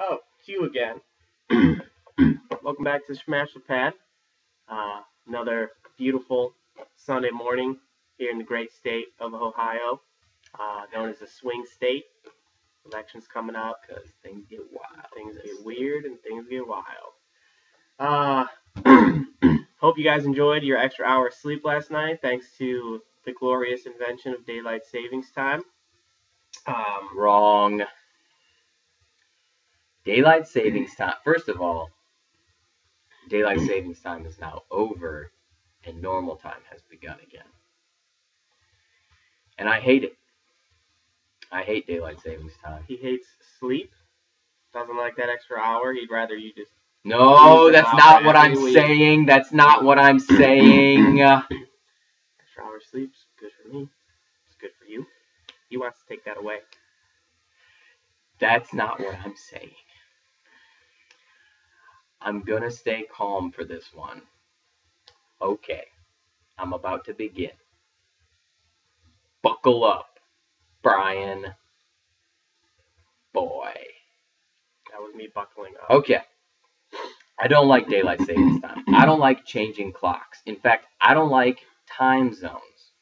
Oh, it's you again. Welcome back to Smash the Pad. Another beautiful Sunday morning here in the great state of Ohio, known as the swing state. Elections coming up because things get wild, things get weird, and things get wild. Hope you guys enjoyed your extra hour of sleep last night, thanks to the glorious invention of daylight savings time. Wrong. Daylight savings time. First of all, daylight savings time is now over and normal time has begun again. And I hate it. I hate daylight savings time. He hates sleep, doesn't like that extra hour. He'd rather you just... No, that's not what I'm saying. That's not what I'm saying. Extra hour sleep's good for me. It's good for you. He wants to take that away. That's not what I'm saying. I'm gonna stay calm for this one. Okay, I'm about to begin. Buckle up, Brian. Boy. That was me buckling up. Okay. I don't like daylight savings time. I don't like changing clocks. In fact, I don't like time zones.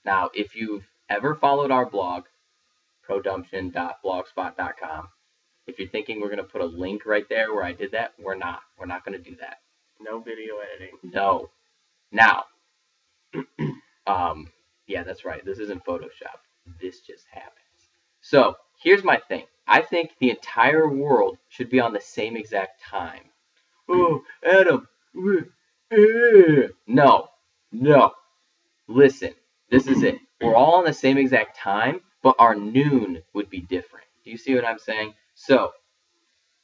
Now, if you've ever followed our blog, produmption.blogspot.com, if you're thinking we're going to put a link right there where I did that, we're not. We're not going to do that. No video editing. No. Now, yeah, that's right. This isn't Photoshop. This just happens. So, here's my thing. I think the entire world should be on the same exact time. Oh, Adam. No. Listen, this is it. We're all on the same exact time, but our noon would be different. Do you see what I'm saying? So,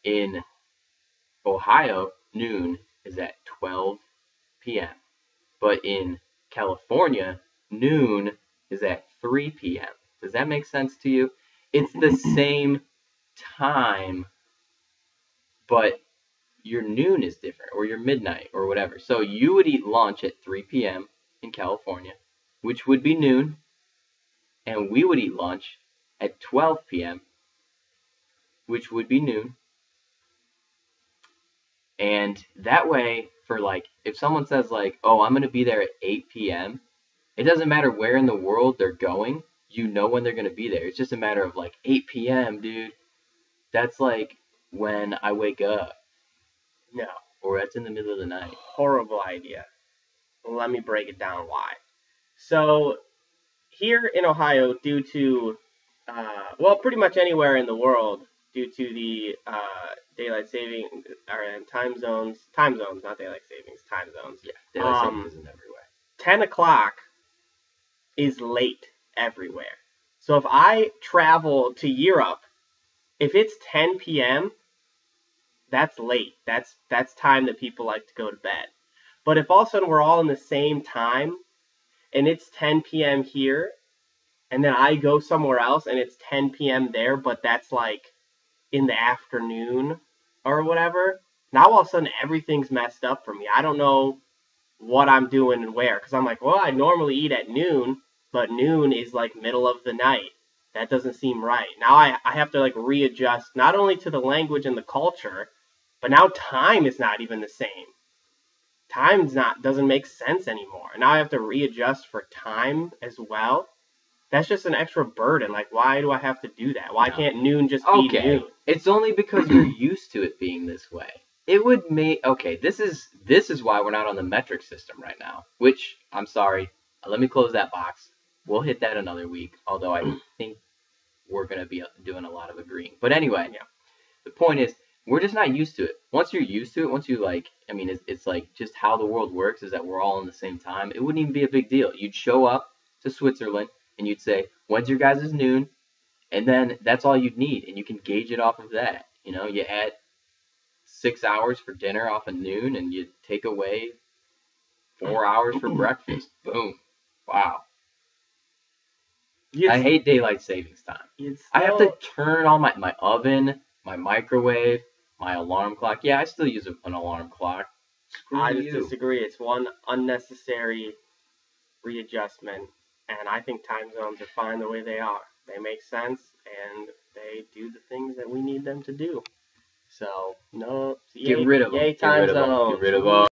in Ohio, noon is at 12 p.m. But in California, noon is at 3 p.m. Does that make sense to you? It's the same time, but your noon is different, or your midnight, or whatever. So you would eat lunch at 3 p.m. in California, which would be noon, and we would eat lunch at 12 p.m., which would be noon. And that way, for like, if someone says like, oh, I'm going to be there at 8 p.m., it doesn't matter where in the world they're going, you know when they're going to be there. It's just a matter of like 8 p.m., dude. That's like when I wake up. No. Or that's in the middle of the night. Horrible idea. Let me break it down why. So, here in Ohio, due to, well, pretty much anywhere in the world, due to the daylight saving, or time zones, not daylight savings, time zones. Yeah, daylight savings isn't everywhere. 10 o'clock is late everywhere. So if I travel to Europe, if it's 10 p.m., that's late. That's time that people like to go to bed. But if all of a sudden we're all in the same time, and it's 10 p.m. here, and then I go somewhere else and it's 10 p.m. there, but that's like in the afternoon or whatever, now all of a sudden everything's messed up for me. I don't know what I'm doing and where, because I'm like, well, I normally eat at noon, but noon is like middle of the night. That doesn't seem right. Now I have to like readjust not only to the language and the culture, but now time is not even the same. Doesn't make sense anymore. Now I have to readjust for time as well. That's just an extra burden. Like, why do I have to do that? Why can't noon just be noon? It's only because you're used to it being this way. It would make... Okay, this is why we're not on the metric system right now. Which, I'm sorry. Let me close that box. We'll hit that another week. Although I think we're going to be doing a lot of agreeing. But anyway, yeah. The point is, we're just not used to it. Once you're used to it, once you like... I mean, it's like just how the world works is that we're all on the same time. It wouldn't even be a big deal. You'd show up to Switzerland, and you'd say, when's your guys' noon? And then that's all you'd need, and you can gauge it off of that. You know, you add 6 hours for dinner off of noon, and you take away 4 hours for breakfast. Boom. Wow. I hate daylight savings time. I have to turn on my oven, my microwave, my alarm clock. Yeah, I still use an alarm clock. I just disagree. It's one unnecessary readjustment, and I think time zones are fine the way they are. They make sense, and they do the things that we need them to do. So no, Get rid of them. yay time zones. Get rid of them.